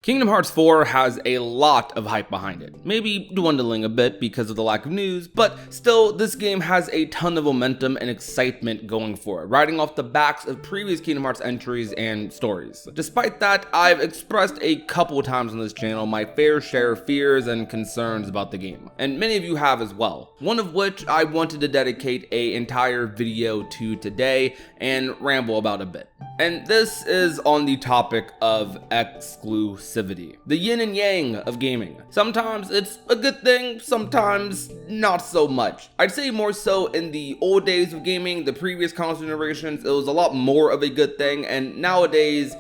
Kingdom Hearts 4 has a lot of hype behind it, maybe dwindling a bit because of the lack of news, but still this game has a ton of momentum and excitement going for it, riding off the backs of previous Kingdom Hearts entries and stories. Despite that, I've expressed a couple times on this channel my fair share of fears and concerns about the game, and many of you have as well, one of which I wanted to dedicate an entire video to today and ramble about a bit. And this is on the topic of exclusivity, the yin and yang of gaming. Sometimes it's a good thing, sometimes not so much. I'd say more so in the old days of gaming, the previous console generations, it was a lot more of a good thing, and nowadays,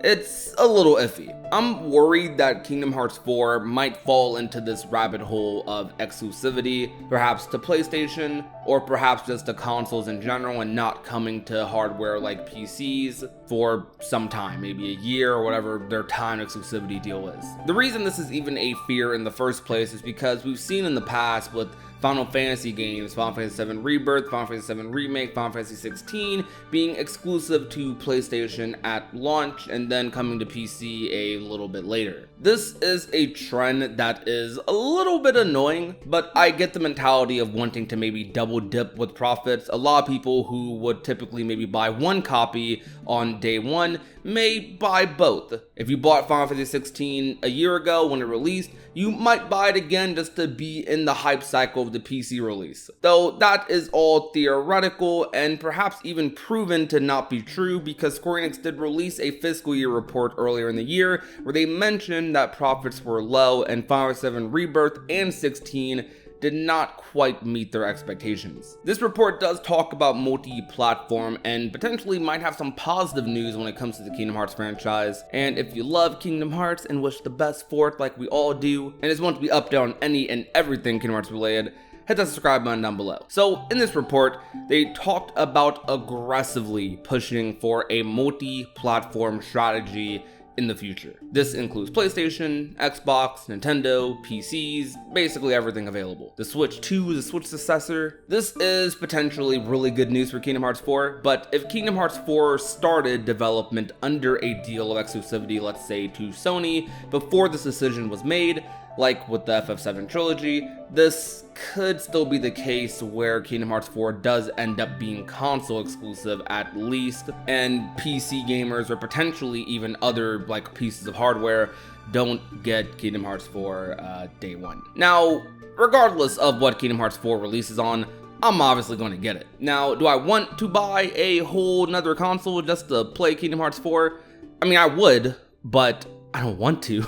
it's a little iffy. I'm worried that Kingdom Hearts 4 might fall into this rabbit hole of exclusivity, perhaps to PlayStation, or perhaps just to consoles in general and not coming to hardware like PCs for some time, maybe a year or whatever their time exclusivity deal is. The reason this is even a fear in the first place is because we've seen in the past with Final Fantasy games, Final Fantasy VII Rebirth, Final Fantasy VII Remake, Final Fantasy XVI being exclusive to PlayStation at launch and then coming to PC a little bit later. This is a trend that is a little bit annoying, but I get the mentality of wanting to maybe double dip with profits. A lot of people who would typically maybe buy one copy on day one may buy both. If you bought Final Fantasy XVI a year ago when it released, you might buy it again just to be in the hype cycle of the PC release. Though that is all theoretical and perhaps even proven to not be true, because Square Enix did release a fiscal year report earlier in the year where they mentioned that profits were low and Final Fantasy VII Rebirth and 16 did not quite meet their expectations. This report does talk about multi-platform and potentially might have some positive news when it comes to the Kingdom Hearts franchise. And if you love Kingdom Hearts and wish the best for it like we all do, and just want to be updated on any and everything Kingdom Hearts related, hit that subscribe button down below. So in this report, they talked about aggressively pushing for a multi-platform strategy in the future. This includes PlayStation, Xbox, Nintendo, PCs, basically everything available. The Switch 2, the Switch successor. This is potentially really good news for Kingdom Hearts 4, but if Kingdom Hearts 4 started development under a deal of exclusivity, let's say to Sony, before this decision was made, like with the FF7 trilogy, this could still be the case where Kingdom Hearts 4 does end up being console exclusive at least, and PC gamers or potentially even other like pieces of hardware don't get Kingdom Hearts 4 day one. Now, regardless of what Kingdom Hearts 4 releases on, I'm obviously going to get it. Now, do I want to buy a whole nother console just to play Kingdom Hearts 4? I mean, I would, but I don't want to.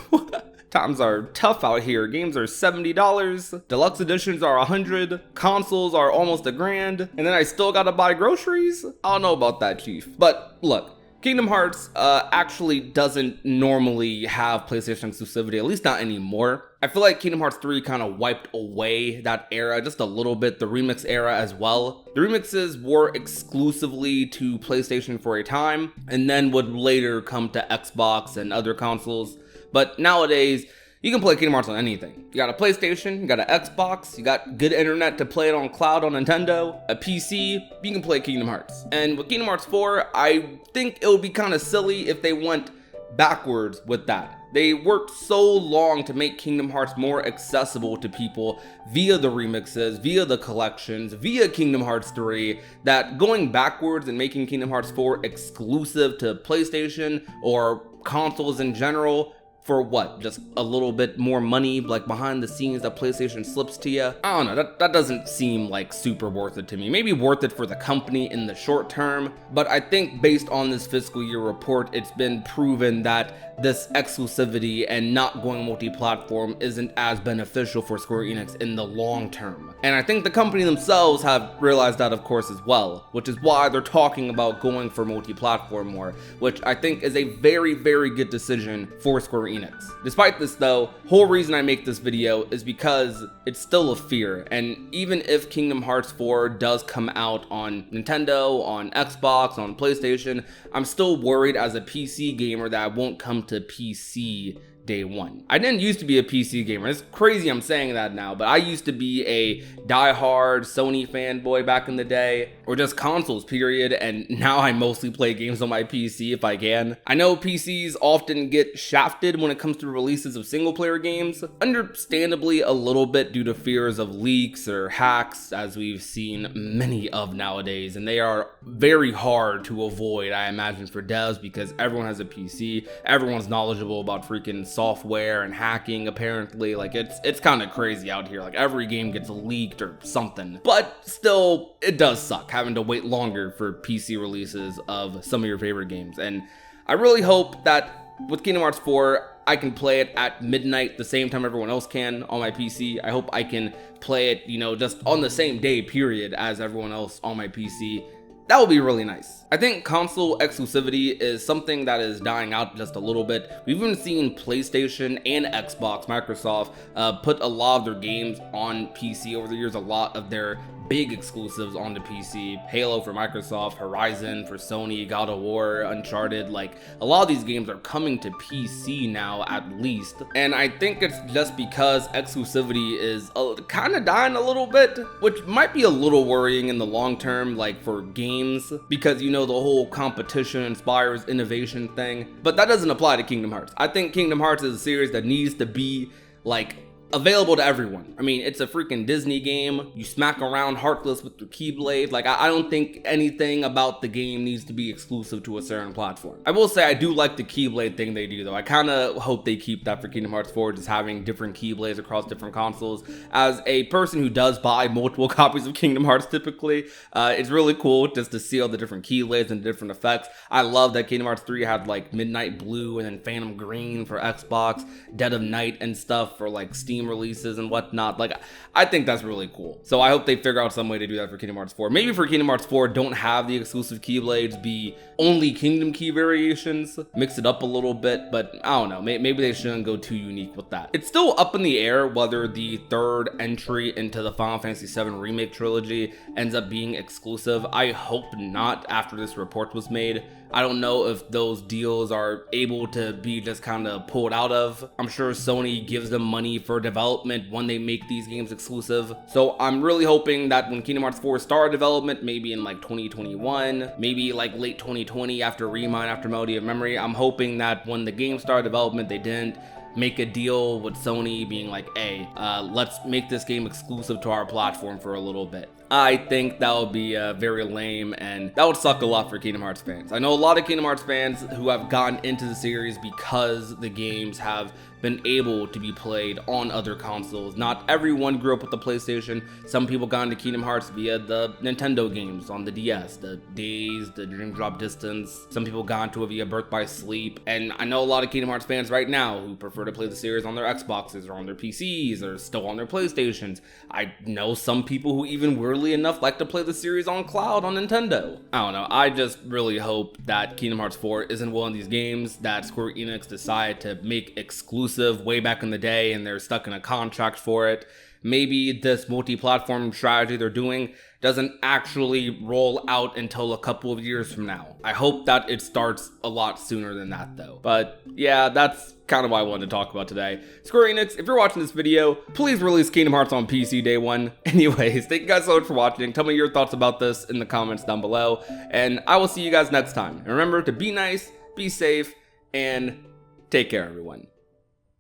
Times are tough out here. Games are $70, deluxe editions are $100, consoles are almost $1,000, and then I still gotta buy groceries? I don't know about that, Chief. But look, Kingdom Hearts actually doesn't normally have PlayStation exclusivity, at least not anymore. I feel like Kingdom Hearts 3 kind of wiped away that era just a little bit, the remix era as well. The remixes were exclusively to PlayStation for a time, and then would later come to Xbox and other consoles. But nowadays, you can play Kingdom Hearts on anything. You got a PlayStation, you got an Xbox, you got good internet to play it on cloud on Nintendo, a PC, you can play Kingdom Hearts. And with Kingdom Hearts 4, I think it would be kind of silly if they went backwards with that. They worked so long to make Kingdom Hearts more accessible to people via the remixes, via the collections, via Kingdom Hearts 3, that going backwards and making Kingdom Hearts 4 exclusive to PlayStation or consoles in general, for what? Just a little bit more money, like behind the scenes that PlayStation slips to you? I don't know, that doesn't seem like super worth it to me. Maybe worth it for the company in the short term, but I think based on this fiscal year report, it's been proven that this exclusivity and not going multi-platform isn't as beneficial for Square Enix in the long term. And I think the company themselves have realized that, of course, as well, which is why they're talking about going for multi-platform more, which I think is a very, very good decision for Square Enix. Despite this though, whole reason I make this video is because it's still a fear, and even if Kingdom Hearts 4 does come out on Nintendo, on Xbox, on PlayStation, I'm still worried as a PC gamer that I won't come to PC day one. I didn't used to be a PC gamer. It's crazy I'm saying that now, but I used to be a diehard Sony fanboy back in the day, or just consoles period, and now I mostly play games on my PC if I can. I know PCs often get shafted when when it comes to releases of single player games, understandably a little bit due to fears of leaks or hacks, as we've seen many of nowadays, and they are very hard to avoid, I imagine, for devs because everyone has a PC, everyone's knowledgeable about freaking software and hacking apparently. Like it's kind of crazy out here. Like every game gets leaked or something, but still it does suck having to wait longer for PC releases of some of your favorite games. And I really hope that with Kingdom Hearts 4, I can play it at midnight, the same time everyone else can on my PC. I hope I can play it, you know, just on the same day, period, as everyone else on my PC. That would be really nice. I think console exclusivity is something that is dying out just a little bit. We've even seen PlayStation and Xbox, Microsoft, put a lot of their games on PC over the years, a lot of their big exclusives on the PC. Halo for Microsoft, Horizon for Sony, God of War, Uncharted, like a lot of these games are coming to PC now at least. And I think it's just because exclusivity is kind of dying a little bit, which might be a little worrying in the long term, like for games, because you know the whole competition inspires innovation thing. But that doesn't apply to Kingdom Hearts. I think Kingdom Hearts is a series that needs to be like available to everyone. I mean, it's a freaking Disney game. You smack around Heartless with the Keyblade. Like, I don't think anything about the game needs to be exclusive to a certain platform. I will say I do like the Keyblade thing they do, though. I kind of hope they keep that for Kingdom Hearts 4, just having different Keyblades across different consoles. As a person who does buy multiple copies of Kingdom Hearts typically, it's really cool just to see all the different Keyblades and different effects. I love that Kingdom Hearts 3 had like Midnight Blue and then Phantom Green for Xbox, Dead of Night and stuff for like Steam releases and whatnot. Like, I think that's really cool. So I hope they figure out some way to do that for Kingdom Hearts 4. Maybe for Kingdom Hearts 4, don't have the exclusive Keyblades be only Kingdom Key variations. Mix it up a little bit, but I don't know. Maybe they shouldn't go too unique with that. It's still up in the air whether the third entry into the Final Fantasy VII Remake trilogy ends up being exclusive. I hope not after this report was made. I don't know if those deals are able to be just kind of pulled out of. I'm sure Sony gives them money for development when they make these games exclusive. So I'm really hoping that when Kingdom Hearts 4 start development, maybe in like 2021, maybe like late 2020 after Remind, after Melody of Memory, I'm hoping that when the game started development, they didn't make a deal with Sony being like, hey, let's make this game exclusive to our platform for a little bit. I think that would be very lame, and that would suck a lot for Kingdom Hearts fans. I know a lot of Kingdom Hearts fans who have gotten into the series because the games have been able to be played on other consoles. Not everyone grew up with the PlayStation. Some people got into Kingdom Hearts via the Nintendo games on the DS, the Days, the Dream Drop Distance. Some people got into it via Birth by Sleep. And I know a lot of Kingdom Hearts fans right now who prefer to play the series on their Xboxes or on their PCs or still on their PlayStations. I know some people who even weirdly enough like to play the series on cloud on Nintendo. I don't know. I just really hope that Kingdom Hearts 4 isn't one of these games that Square Enix decide to make exclusive way back in the day and they're stuck in a contract for it. Maybe this multi-platform strategy they're doing doesn't actually roll out until a couple of years from now. I hope that it starts a lot sooner than that though. But yeah, that's kind of what I wanted to talk about today. Square Enix, if you're watching this video, please release Kingdom Hearts on PC day one. Anyways, thank you guys so much for watching. Tell me your thoughts about this in the comments down below, and I will see you guys next time. And remember to be nice, be safe, and take care, everyone.